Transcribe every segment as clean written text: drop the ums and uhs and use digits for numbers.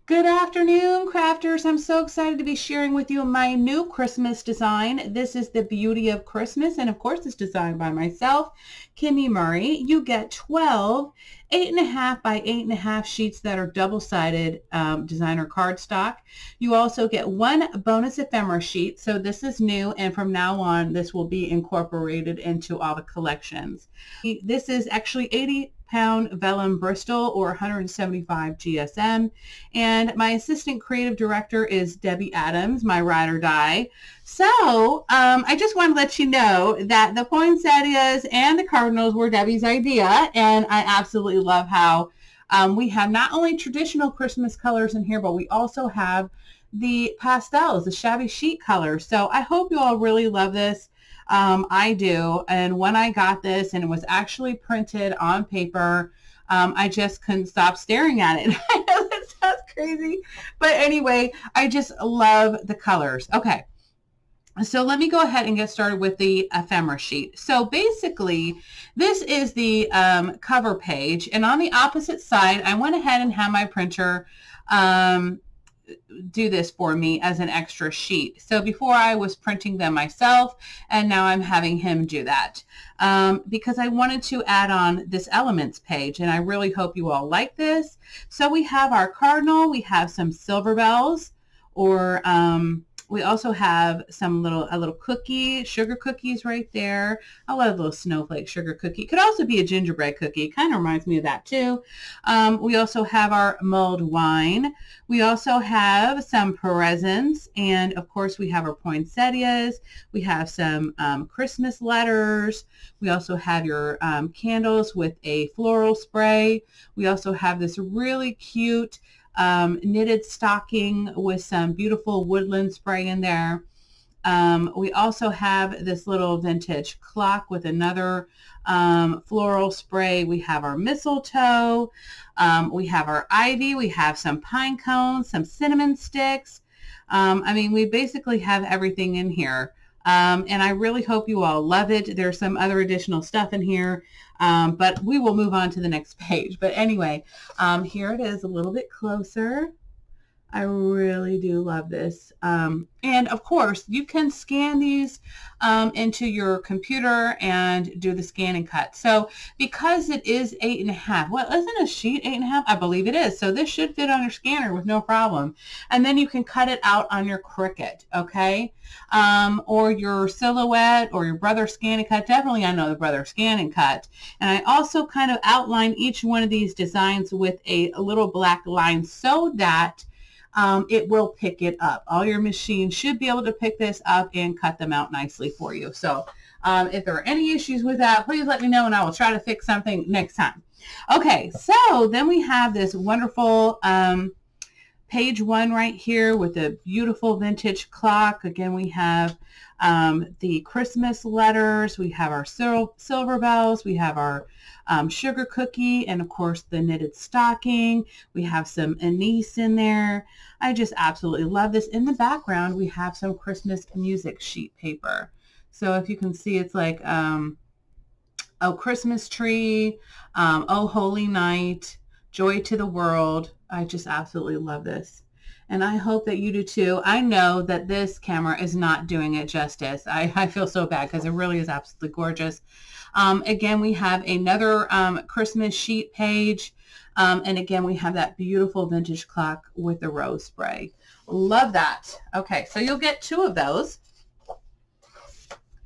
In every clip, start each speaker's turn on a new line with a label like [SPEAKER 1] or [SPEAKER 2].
[SPEAKER 1] Good afternoon, crafters. I'm so excited to be sharing with you my new Christmas design. This is the Beauty of Christmas, and of course it's designed by myself, Kimmy Murray. You get 12 8.5 by 8.5 sheets that are double-sided designer cardstock. You also get one bonus ephemera sheet, so this is new, and from now on this will be incorporated into all the collections. This is actually 80-pound vellum Bristol or 175 GSM. And my assistant creative director is Debbie Adams, my ride or die. So I just want to let you know that the poinsettias and the cardinals were Debbie's idea, and I absolutely love how we have not only traditional Christmas colors in here, but we also have the pastels, the shabby chic colors. So I hope you all really love this. I do, and when I got this and it was actually printed on paper, I just couldn't stop staring at it. I know that sounds crazy, but anyway, I just love the colors. Okay, so let me go ahead and get started with the ephemera sheet. So basically, this is the cover page, and on the opposite side, I went ahead and had my printer do this for me as an extra sheet. So before I was printing them myself, and now I'm having him do that because I wanted to add on this elements page, and I really hope you all like this. So we have our cardinal, we have some silver bells, or we also have some a little cookie, sugar cookies right there. I love little snowflake sugar cookie. It could also be a gingerbread cookie. It kind of reminds me of that too. We also have our mulled wine. We also have some presents, and of course we have our poinsettias. We have some Christmas letters. We also have your candles with a floral spray. We also have this really cute knitted stocking with some beautiful woodland spray in there. We also have this little vintage clock with another floral spray. We have our mistletoe. We have our ivy. We have some pine cones, some cinnamon sticks. I mean, we basically have everything in here. And I really hope you all love it. There's some other additional stuff in here, but we will move on to the next page. But anyway, here it is a little bit closer. I really do love this. And of course, you can scan these into your computer and do the scan and cut. So because it is 8.5, well, isn't a sheet 8.5? I believe it is. So this should fit on your scanner with no problem. And then you can cut it out on your Cricut, okay? Or your Silhouette or your Brother Scan and Cut. Definitely I know the Brother Scan and Cut. And I also kind of outline each one of these designs with a little black line so that it will pick it up. All your machines should be able to pick this up and cut them out nicely for you. So if there are any issues with that, please let me know and I will try to fix something next time. Okay, so then we have this wonderful page one right here with the beautiful vintage clock. Again, we have the Christmas letters, we have our silver bells, we have our sugar cookie, and of course the knitted stocking. We have some anise in there. I just absolutely love this. In the background, we have some Christmas music sheet paper. So if you can see, it's like, Oh Christmas Tree, Oh Holy Night, Joy to the World. I just absolutely love this. And I hope that you do too. I know that this camera is not doing it justice. I feel so bad because it really is absolutely gorgeous. Again, we have another Christmas sheet page. And again, we have that beautiful vintage clock with the rose spray. Love that. Okay, so you'll get two of those.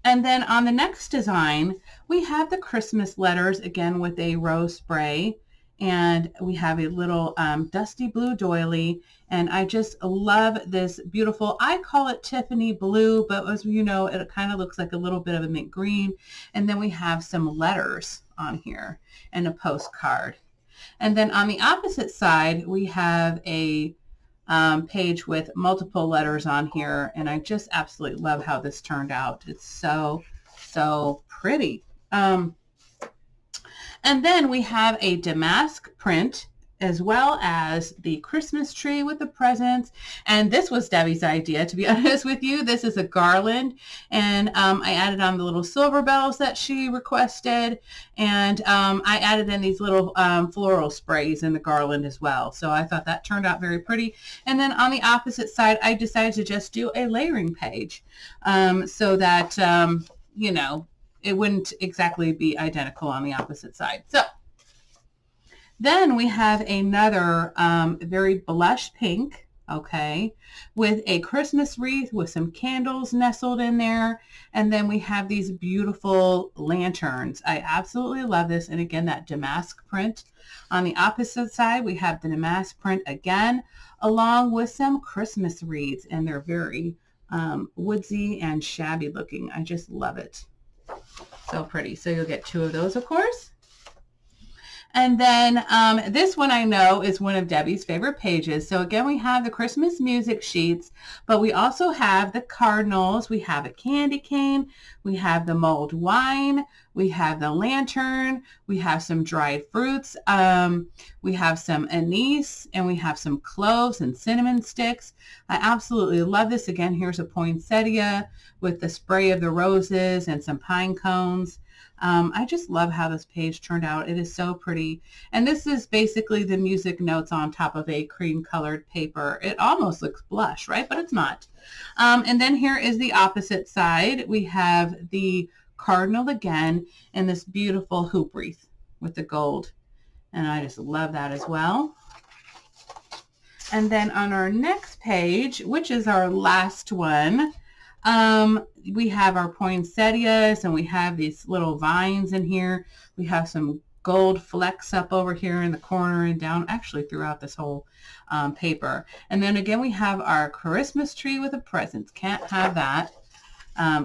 [SPEAKER 1] And then on the next design, we have the Christmas letters, again with a rose spray. And we have a little dusty blue doily. And I just love this beautiful, I call it Tiffany blue, but as you know, it kind of looks like a little bit of a mint green. And then we have some letters on here and a postcard. And then on the opposite side, we have a page with multiple letters on here. And I just absolutely love how this turned out. It's so, so pretty. And then we have a damask print as well as the Christmas tree with the presents. And this was Debbie's idea, to be honest with you. This is a garland, and I added on the little silver bells that she requested, and I added in these little floral sprays in the garland as well. So I thought that turned out very pretty. And then on the opposite side, I decided to just do a layering page so that, you know, it wouldn't exactly be identical on the opposite side. So then we have another very blush pink, okay, with a Christmas wreath with some candles nestled in there. And then we have these beautiful lanterns. I absolutely love this. And again, that damask print. On the opposite side, we have the damask print again, along with some Christmas wreaths. And they're very woodsy and shabby looking. I just love it. So pretty. So you'll get 2 of those, of course. And then this one I know is one of Debbie's favorite pages. So again, we have the Christmas music sheets, but we also have the cardinals. We have a candy cane. We have the mulled wine. We have the lantern. We have some dried fruits. We have some anise, and we have some cloves and cinnamon sticks. I absolutely love this. Again, here's a poinsettia with the spray of the roses and some pine cones. I just love how this page turned out. It is so pretty. And this is basically the music notes on top of a cream colored paper. It almost looks blush, right? But it's not. And then here is the opposite side. We have the cardinal again and this beautiful hoop wreath with the gold. And I just love that as well. And then on our next page, which is our last one, we have our poinsettias, and we have these little vines in here. We have some gold flecks up over here in the corner and down, actually throughout this whole paper. And then again, we have our Christmas tree with the presents. Can't have that.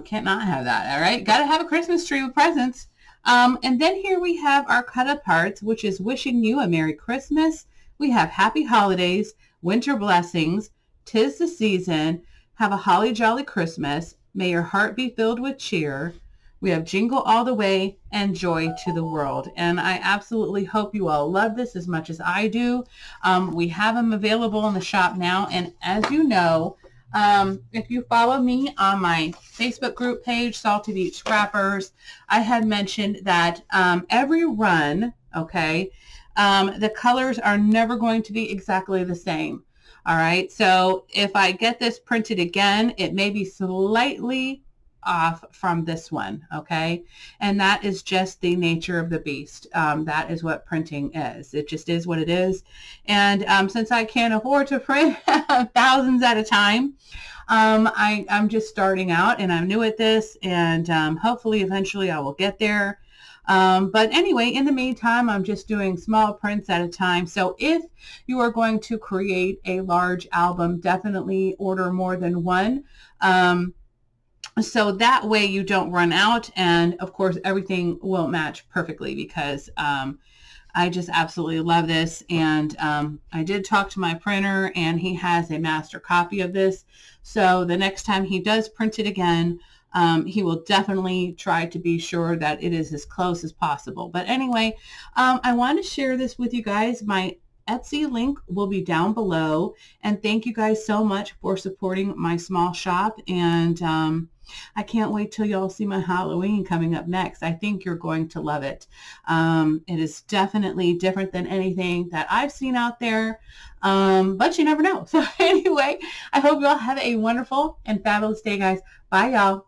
[SPEAKER 1] Can't not have that. All right. Got to have a Christmas tree with presents. And then here we have our cut aparts, which is wishing you a Merry Christmas. We have Happy Holidays, Winter Blessings, 'Tis the Season, Have a Holly Jolly Christmas, May Your Heart Be Filled with Cheer. We have Jingle All the Way and Joy to the World. And I absolutely hope you all love this as much as I do. We have them available in the shop now. And as you know, if you follow me on my Facebook group page, Salty Beach Scrappers, I had mentioned that every run, okay, the colors are never going to be exactly the same. All right, so if I get this printed again, it may be slightly off from this one, okay? And that is just the nature of the beast. That is what printing is. It just is what it is. And since I can't afford to print thousands at a time, I'm just starting out, and I'm new at this, and hopefully eventually I will get there. But anyway, in the meantime, I'm just doing small prints at a time. So if you are going to create a large album, definitely order more than one. So that way you don't run out. And of course, everything will match perfectly because I just absolutely love this. And I did talk to my printer, and he has a master copy of this. So the next time he does print it again, he will definitely try to be sure that it is as close as possible. But anyway, I want to share this with you guys. My Etsy link will be down below. And thank you guys so much for supporting my small shop. And I can't wait till y'all see my Halloween coming up next. I think you're going to love it. It is definitely different than anything that I've seen out there. But you never know. So anyway, I hope you all have a wonderful and fabulous day, guys. Bye, y'all.